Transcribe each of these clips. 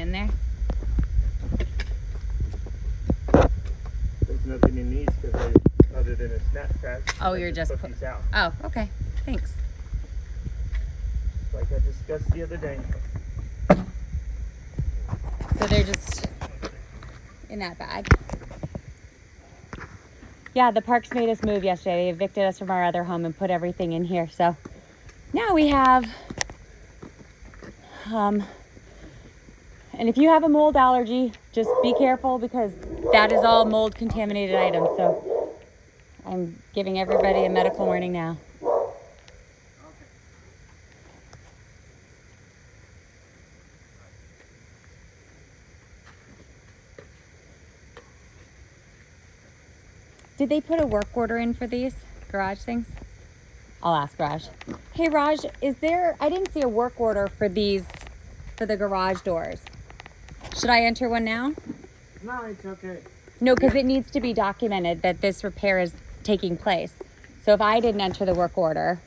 in there? There's nothing in these because other than a snapshot. Oh, you're just put these out. Oh, okay. Thanks. Like I discussed the other day. So they're just in that bag. Yeah, the parks made us move yesterday. They evicted us from our other home and put everything in here. So now we have, and if you have a mold allergy, just be careful because that is all mold contaminated items. So I'm giving everybody a medical warning now. Did they put a work order in for these garage things? I'll ask Raj. Hey Raj, I didn't see a work order for these, for the garage doors. Should I enter one now? No, it's okay. No, because it needs to be documented that this repair is taking place. So if I didn't enter the work order,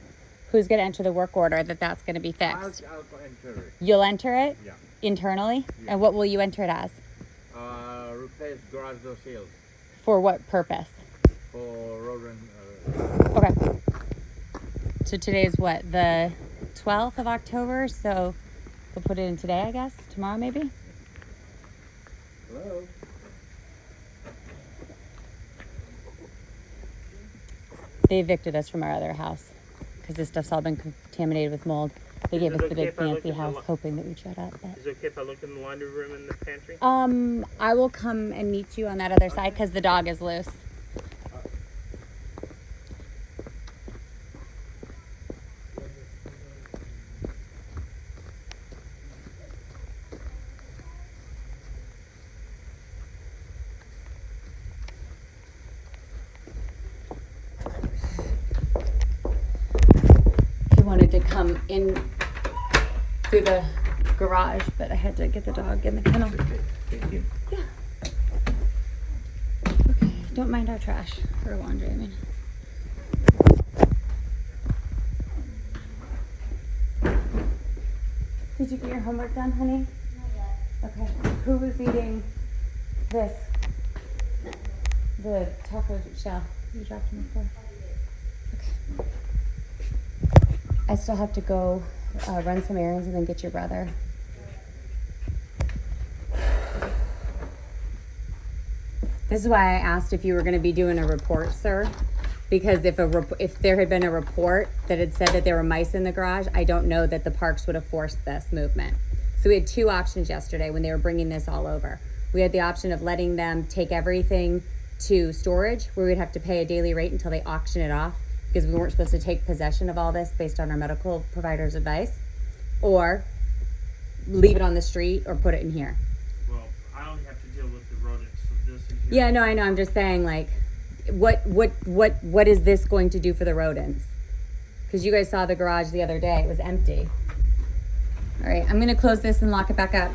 who's going to enter the work order that that's going to be fixed? I'll enter it. You'll enter it? Yeah. Internally? Yeah. And what will you enter it as? Replace garage door seals. For what purpose? For rodent. Okay. So today's what? The 12th of October? So we'll put it in today, I guess? Tomorrow maybe? Hello? They evicted us from our other house because this stuff's all been contaminated with mold. They gave us the big fancy house hoping that we'd shut up. But is it okay if I look in the laundry room and the pantry? I will come and meet you on that other side because the dog is loose. Wanted to come in through the garage, but I had to get the dog in the kennel. Thank you. Yeah. Okay, don't mind our trash or laundry, I mean. Did you get your homework done, honey? Not yet. Okay. Who was eating this? The taco shell you dropped in the floor? Okay. I still have to go run some errands and then get your brother. This is why I asked if you were going to be doing a report, sir. Because if there had been a report that had said that there were mice in the garage, I don't know that the parks would have forced this movement. So we had two options yesterday when they were bringing this all over. We had the option of letting them take everything to storage, where we'd have to pay a daily rate until they auction it off, because we weren't supposed to take possession of all this based on our medical provider's advice, or leave it on the street or put it in here. Well, I only have to deal with the rodents, so this is here. Yeah, no, I know. I'm just saying, like, what is this going to do for the rodents? Because you guys saw the garage the other day; it was empty. All right, I'm gonna close this and lock it back up.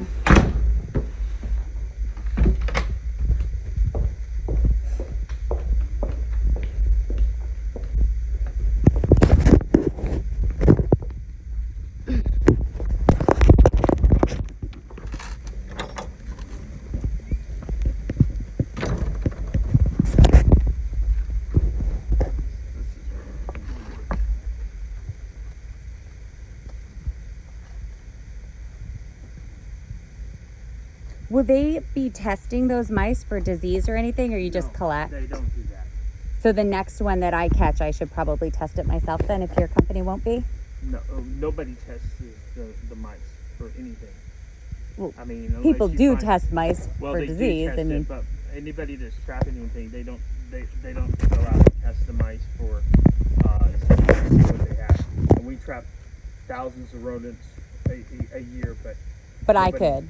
Will they be testing those mice for disease or anything, or you just collect? They don't do that. So the next one that I catch, I should probably test it myself then, if your company won't be? No, nobody tests the mice for anything. Well, I mean, people do test mice for they disease. Do test I mean, it, but anybody that's trapping anything, they don't go out and test the mice for what they have. And we trap thousands of rodents a year, but I could.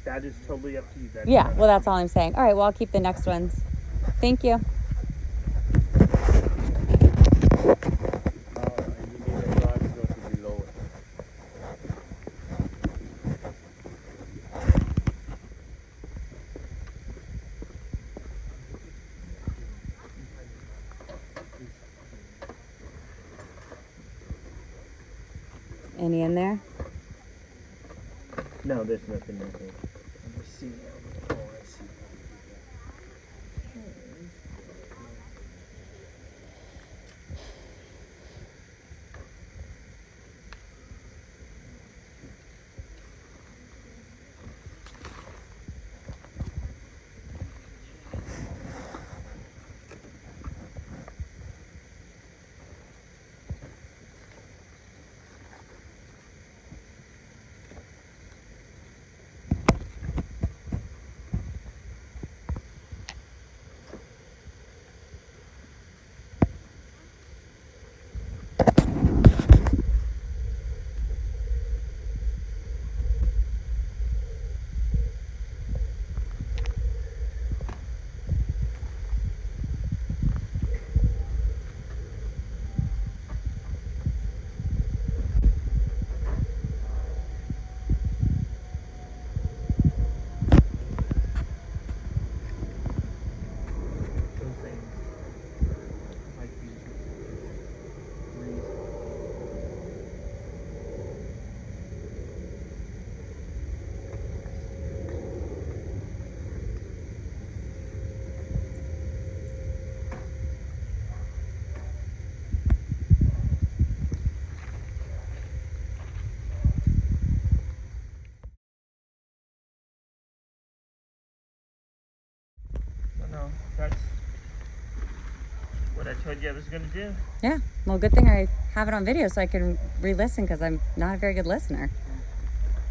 That is totally up to you. Yeah, well, that's all I'm saying. All right, well, I'll keep the next ones. Thank you. Any in there? No, there's nothing in here. Let me see. Oh, I see. No, that's what I told you I was going to do. Yeah. Well, good thing I have it on video so I can re-listen because I'm not a very good listener.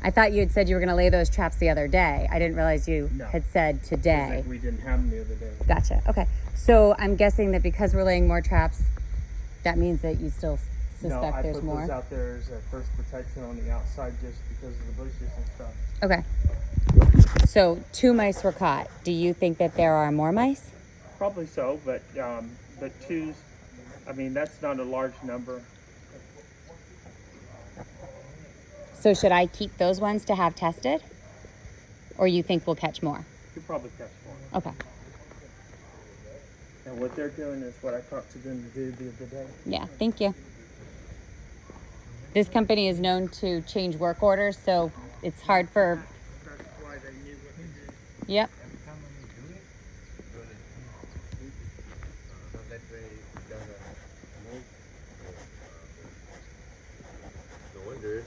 I thought you had said you were going to lay those traps the other day. I didn't realize you had said today. We didn't have them the other day. Gotcha. Okay. So I'm guessing that because we're laying more traps, that means that you still suspect there's more? No, I put those out there as a first protection on the outside just because of the bushes and stuff. Okay. So 2 mice were caught. Do you think that there are more mice? Probably so, but two's, I mean, that's not a large number. So should I keep those ones to have tested? Or you think we'll catch more? You'll probably catch more. Okay. And what they're doing is what I talked to them to do the other day. Yeah, thank you. This company is known to change work orders, so it's hard for... That's why they knew what to do. Yep. Every time when you do it, so that way it doesn't move. No wonder.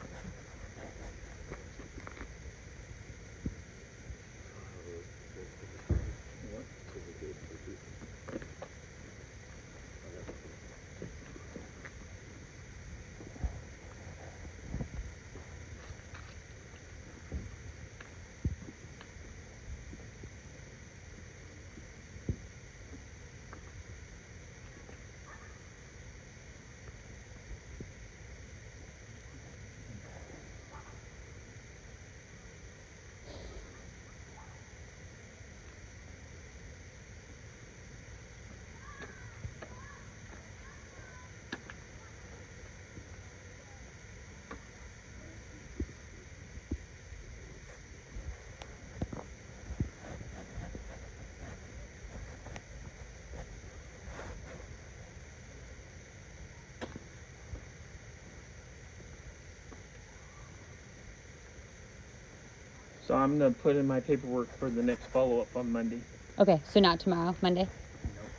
So I'm going to put in my paperwork for the next follow-up on Monday. Okay, so not tomorrow, Monday?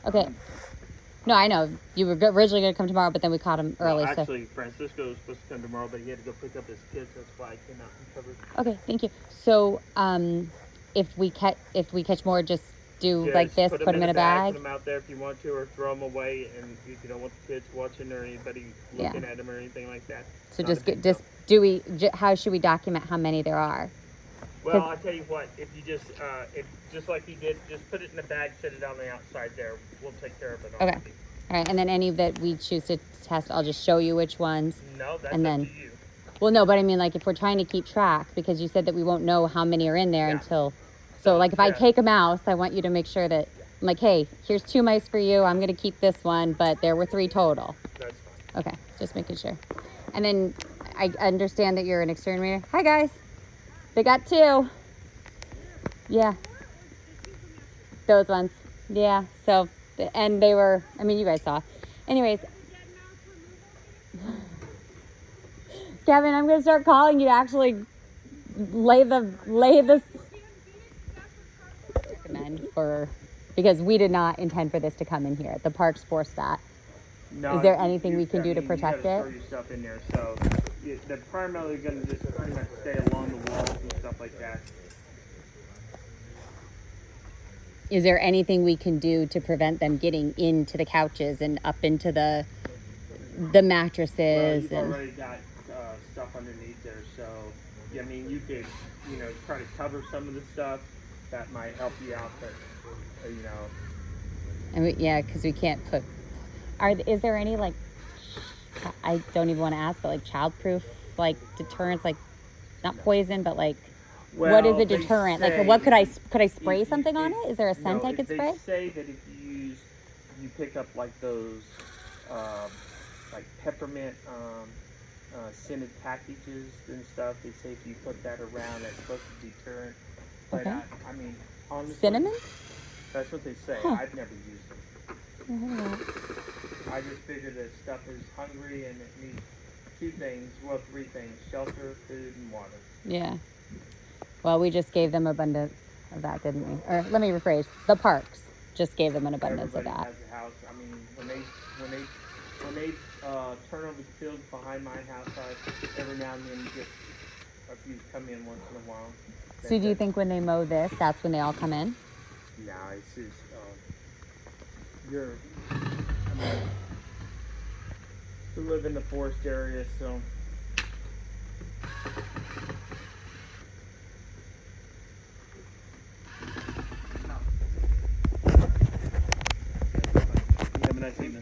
Okay. No, I know. You were originally going to come tomorrow, but then we caught him early. Well, actually, Francisco was supposed to come tomorrow, but he had to go pick up his kids. That's why I came out and covered. Okay, thank you. So, if we catch more, just do like this, put them in a bag? Put them out there if you want to, or throw them away, and if you don't want the kids watching or anybody looking at them or anything like that. So how should we document how many there are? Well, I'll tell you what, if you just like he did, just put it in a bag, set it on the outside there. We'll take care of it. Okay. All right, and then any that we choose to test, I'll just show you which ones. No, that's and up then, to you. Well, no, but I mean, like, if we're trying to keep track, because you said that we won't know how many are in there until... So, like, if I take a mouse, I want you to make sure that... I'm like, hey, here's 2 mice for you. I'm going to keep this one, but there were 3 total. That's fine. Okay, just making sure. And then I understand that you're an exterminator. Hi, guys. They got 2. Yeah. Those ones. Yeah, so... And they were... I mean, you guys saw. Anyways... Kevin, I'm going to start calling you to actually lay the recommend for, because we did not intend for this to come in here. The parks forced that. No, Is there anything we can do to protect you gotta it? store your stuff in there, so they're primarily going to just pretty much stay along the walls and stuff like that. Is there anything we can do to prevent them getting into the couches and up into the Well, mattresses you've and already got stuff underneath there, so I mean, you could, try to cover some of the stuff. That might help you out, but because we can't put. Is there any like? I don't even want to ask, but like childproof, like deterrents, like not poison, but like. What is well, a deterrent? they Like, what could I say spray you- something on it? Is there a scent no, I could they spray? say that if you pick up like those like peppermint scented packages and stuff, they say if you put that around, it's supposed to deterrent. But Okay. I mean, honestly, Cinnamon? that's what they say. Huh. I've never used it. I just figured that stuff is hungry and it needs three things: shelter, food, and water. Yeah. Well, we just gave them abundance of that, didn't we? Or let me rephrase: the parks just gave them an abundance Everybody of that. has a house. I mean, when they turn over the field behind my house, every now and then get a few come in once in a while. So, do you think when they mow this, that's when they all come in? No, it's just I mean, we live in the forest area, so.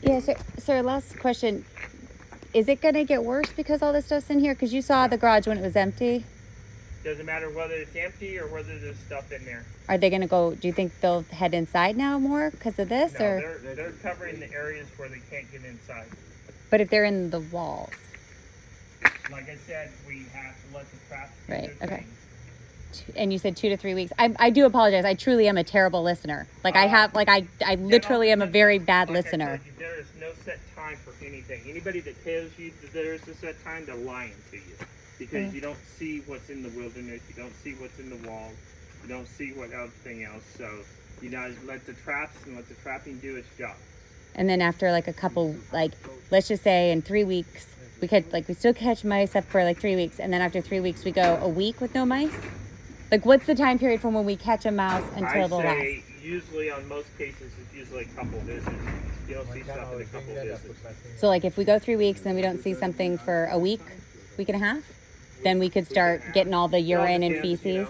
Yeah. So, last question: is it going to get worse because all this stuff's in here? Because you saw the garage when it was empty. Doesn't matter whether it's empty or whether there's stuff in there. Are they going to go? Do you think they'll head inside now more because of this, No, or? they're covering the areas where they can't get inside. But if they're in the walls, Like I said, we have to let the traps do Right, their okay. thing. and you said 2 to 3 weeks. I do apologize. I truly am a terrible listener. Like I literally am a very bad Like I listener. told you, there is no set time for anything. Anybody that tells you that there is a set time, they're lying to you. Because you don't see what's in the wilderness, you don't see what's in the walls, you don't see what everything else. So, let the traps and let the trapping do its job. And then after like a couple, like let's just say in 3 weeks, we still catch mice up for like 3 weeks, and then after 3 weeks we go a week with no mice. Like, what's the time period from when we catch a mouse until the I last? say usually on most cases it's usually a couple visits. You don't see stuff in a couple visits. So like if we go 3 weeks and then we don't see something for a week and a half, then we could start getting all the urine and Depends, feces.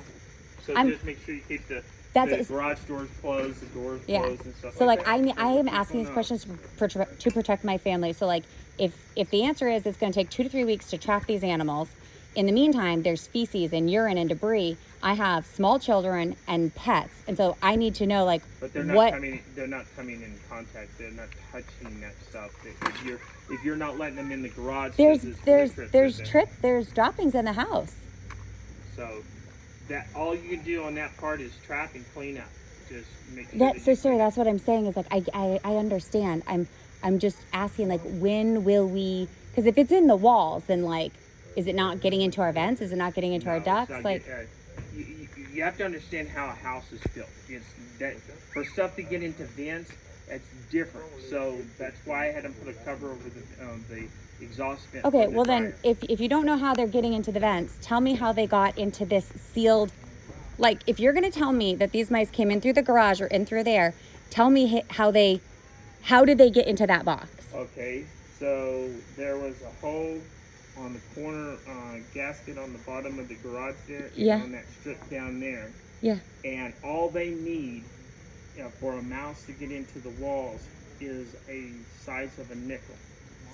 So I'm- just make sure you keep the That's- garage doors closed, the doors Yeah. closed and stuff So like that. I am asking these questions to protect my family. So like if the answer is it's going to take 2 to 3 weeks to trap these animals, in the meantime there's feces and urine and debris. I have small children and pets, and so I need to know like But they're not what. They're not coming in contact. They're not touching that stuff. If you're not letting them in the garage, There's trips. there's droppings in the house. So that all you can do on that part is trap and clean up. Just make sure. So sir, that's what I'm saying is like I understand. I'm just asking like when will we? Because if it's in the walls, then like is it not getting into our vents? Is it not getting into our ducts? Like. You have to understand how a house is built. It's that for stuff to get into vents, it's different. So that's why I had them put a cover over the exhaust vent. Okay, for the well then, dryer. if you don't know how they're getting into the vents, tell me how they got into this sealed. Like, if you're gonna tell me that these mice came in through the garage or in through there, tell me how did they get into that box? Okay, so there was a hole on the corner gasket on the bottom of the garage there, and Yeah. on that strip down there. Yeah. And all they need for a mouse to get into the walls is a size of a nickel.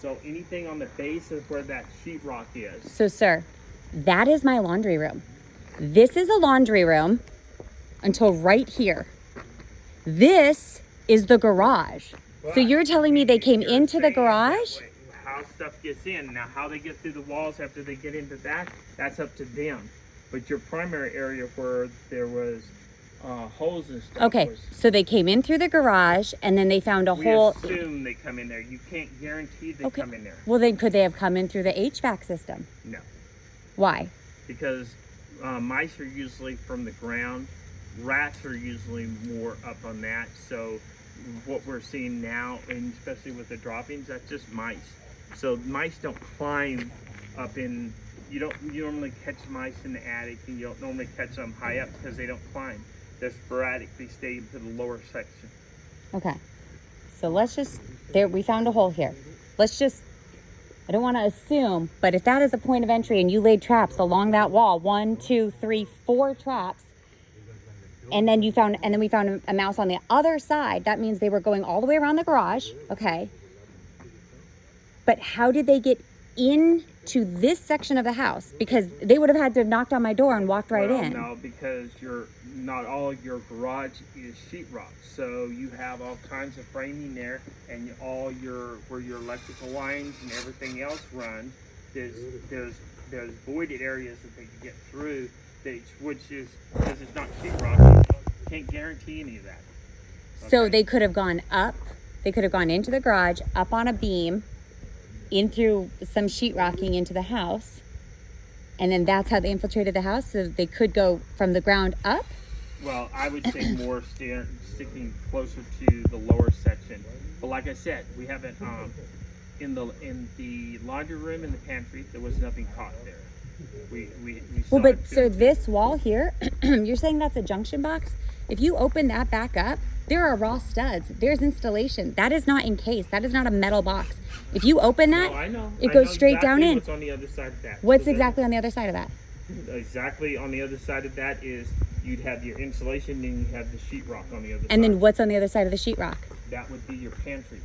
So anything on the base of where that sheetrock is. So, sir, that is my laundry room. This is a laundry room until right here. This is the garage. So you're telling me they came You're into the saying garage? that way, how stuff gets in. Now, how they get through the walls after they get into that's up to them. But your primary area where there was holes and stuff. Okay, so they came in through the garage and then they found a We hole. assume they come in there. You can't guarantee they Okay. come in there. Well, then could they have come in through the HVAC system? No, Why? because mice are usually from the ground. Rats are usually more up on that. So what we're seeing now, and especially with the droppings, that's just mice. So mice don't climb up in, you normally catch mice in the attic, and you don't normally catch them high up because they don't climb. They're sporadic. They stay to the lower section. Okay. So let's just, there, we found a hole here. Let's just, I don't want to assume, but if that is a point of entry and you laid traps along that wall, 1, 2, 3, 4 traps, and then we found a mouse on the other side, that means they were going all the way around the garage. Okay. But how did they get into this section of the house? Because they would have had to have knocked on my door and walked right in. No, because not all of your garage is sheetrock, so you have all kinds of framing there, and where your electrical lines and everything else run, there's voided areas that they can get through, which is because it's not sheetrock. You can't guarantee any of that. Okay? So they could have gone up. They could have gone into the garage, up on a beam, in through some sheetrocking into the house, and then that's how they infiltrated the house. So they could go from the ground up. Well, I would say more sticking closer to the lower section. But like I said, we haven't in the laundry room and the pantry, there was nothing caught there. We saw Well, but it so too. this wall here, you're saying that's a junction box? If you open that back up, there are raw studs. There's installation. That is not encased. That is not a metal box. If you open that, No, I know. it I goes know straight down exactly in. What's on the other side of that? What's So exactly on the other side of that? exactly on the other side of that is you'd have your insulation, and you have the sheetrock on the other side. And then what's on the other side of the sheetrock? That would be your pantry.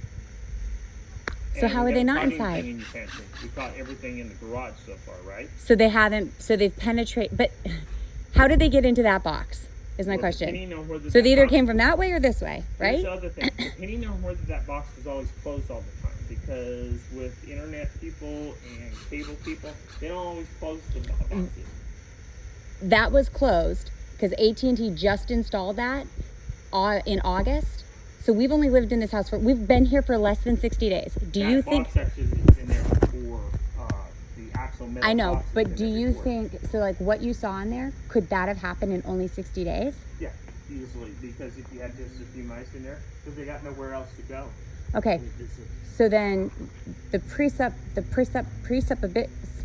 So how are they not caught inside? anything in your pantry. We caught everything in the garage so far, right? So they haven't, so they've penetrated, but how did they get into that box is my Well, question. depending on whether So that they either box- came from that way or this way, Here's right? the other thing. Depending on whether that box was always closed all the time, because with internet people and cable people, they don't always close the boxes. That was closed because AT&T just installed that in August. So we've only lived in this house we've been here for less than 60 days. Do you think, Box actually is in there before the actual metal I know, box is but in do there you before. think, so like what you saw in there, could that have happened in only 60 days? Yeah, easily, because if you had just a few mice in there, because they got nowhere else to go. Okay, so then the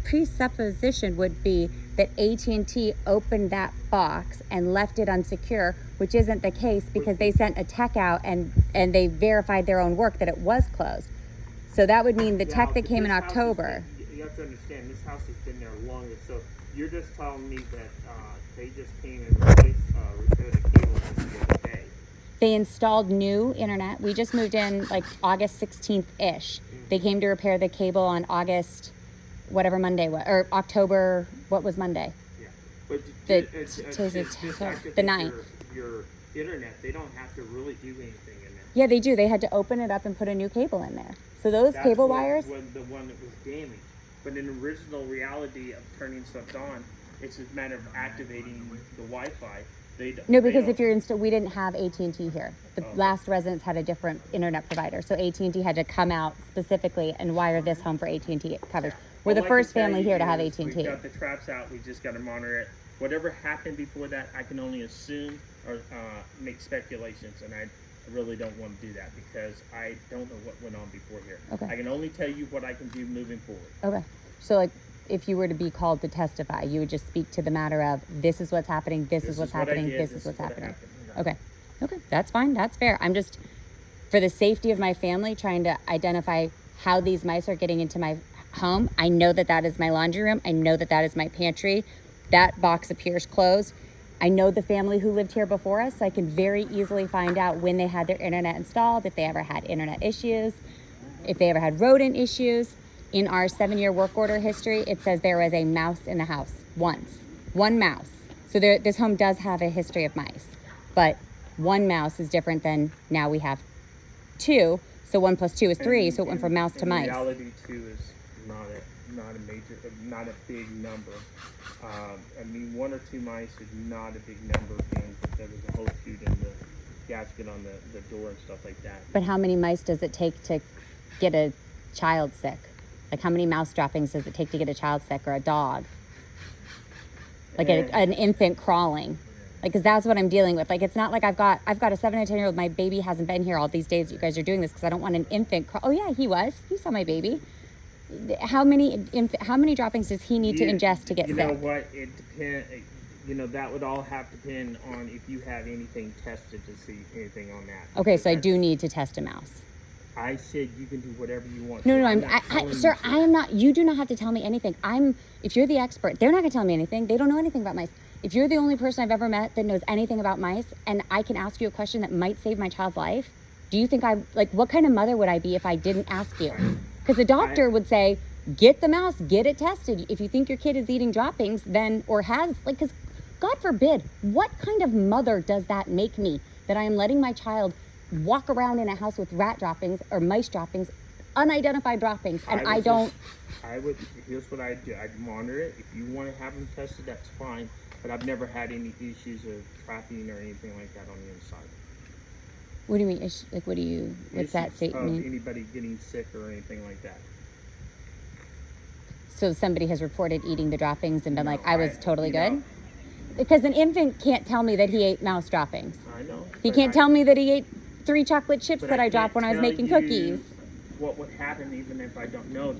presupposition would be that AT&T opened that box and left it unsecure, which isn't the case because they sent a tech out and they verified their own work that it was closed. So that would mean the tech that came in This house has October. been- you have to understand, this house has been there longer, so you're just telling me that they just came and repaired the cable the other day. They installed new internet. We just moved in like August 16th-ish. They came to repair the cable on August, whatever Monday was, or October, what was Monday? Yeah, but The 9th. Your internet, they don't have to really do anything in there. Yeah, they do. They had to open it up and put a new cable in there. So those That's cable what wires, was the one that was damaged. But in the original reality of turning stuff on, it's a matter of activating the Wi-Fi. no, because if you're we didn't have AT&T here. The Oh. last residents had a different internet provider. So AT&T had to come out specifically and wire this home for AT&T coverage. We're All the I can first tell family you here to have is AT&T. We got the traps out. We just got to monitor it. Whatever happened before that, I can only assume or make speculations, and I really don't want to do that because I don't know what went on before here. Okay. I can only tell you what I can do moving forward. Okay. So like if you were to be called to testify, you would just speak to the matter of this is what's happening, this is what's what I happening, did, this is what's what happening. happened. Okay. Okay. That's fine. That's fair. I'm just, for the safety of my family, trying to identify how these mice are getting into my home. I know that that is my laundry room. I know that that is my pantry. That box appears closed. I know the family who lived here before us, so I can very easily find out when they had their internet installed, if they ever had internet issues, if they ever had rodent issues. In our 7-year work order history, it says there was a mouse in the house once. One mouse. So this home does have a history of mice, but one mouse is different than now we have 2. So 1 + 2 is 3. So it went from mouse to mice. Reality 2 is not a big number. I mean, 1 or 2 mice is not a big number, being that there was a whole shoot in the gasket on the door and stuff like that. But how many mice does it take to get a child sick? Like how many mouse droppings does it take to get a child sick or a dog? like an infant crawling. Like, because that's what I'm dealing with. Like, it's not like I've got a 7 and 10-year-old. My baby hasn't been here all these days. You guys are doing this because I don't want an infant. Oh yeah, he was. You saw my baby. How many droppings does he need to ingest to get sick? You know what? It depends. You know, that would all have to depend on if you have anything tested to see anything on that. Okay, so I do need to test a mouse. I said you can do whatever you want. No, Sir, I am not. You do not have to tell me anything. If you're the expert, they're not gonna tell me anything. They don't know anything about mice. If you're the only person I've ever met that knows anything about mice, and I can ask you a question that might save my child's life, do you think what kind of mother would I be if I didn't ask you? Because the doctor would say, get the mouse, get it tested. If you think your kid is eating droppings, then, or has, like, because God forbid, what kind of mother does that make me? That I am letting my child walk around in a house with rat droppings or mice droppings, unidentified droppings, and here's what I'd do. I'd monitor it. If you want to have them tested, that's fine. But I've never had any issues of trapping or anything like that on the inside. What do you mean? Like, what's that statement mean? Anybody getting sick or anything like that. So somebody has reported eating the droppings and been like, I was totally good? Because an infant can't tell me that he ate mouse droppings. I know. He can't tell me that he ate 3 chocolate chips that I dropped when I was making cookies. What would happen even if I don't know?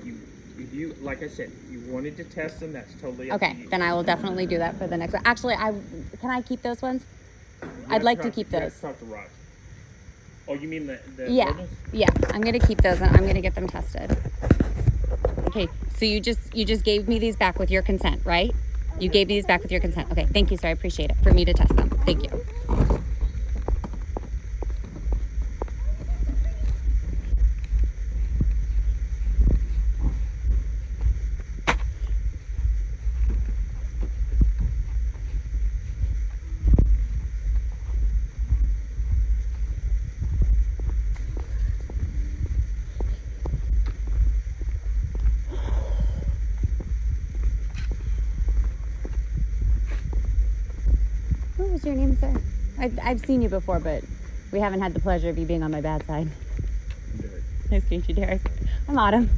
If you, like I said, if you wanted to test them, that's totally up to you. Then I will definitely do that for the next one. Actually, can I keep those ones? I'd like to keep those. Talk to Rod. Oh, you mean the rodents? Yeah, I'm gonna keep those and I'm gonna get them tested. Okay, so you just gave me these back with your consent, right? You gave me these back with your consent. Okay, thank you, sir. I appreciate it. For me to test them. Thank you. What was your name, sir? I've seen you before, but we haven't had the pleasure of you being on my bad side. Nice to meet you, Derek. I'm Autumn.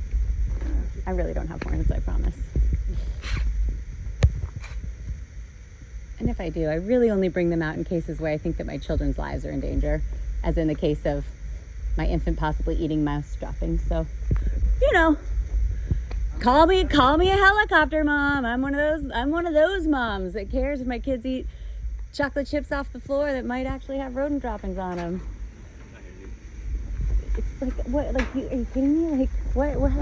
I really don't have horns, I promise. And if I do, I really only bring them out in cases where I think that my children's lives are in danger, as in the case of my infant possibly eating mouse droppings. So, you know, call me a helicopter mom. I'm one of those moms that cares if my kids eat chocolate chips off the floor that might actually have rodent droppings on them. It's like, what, like, are you kidding me? Like, what?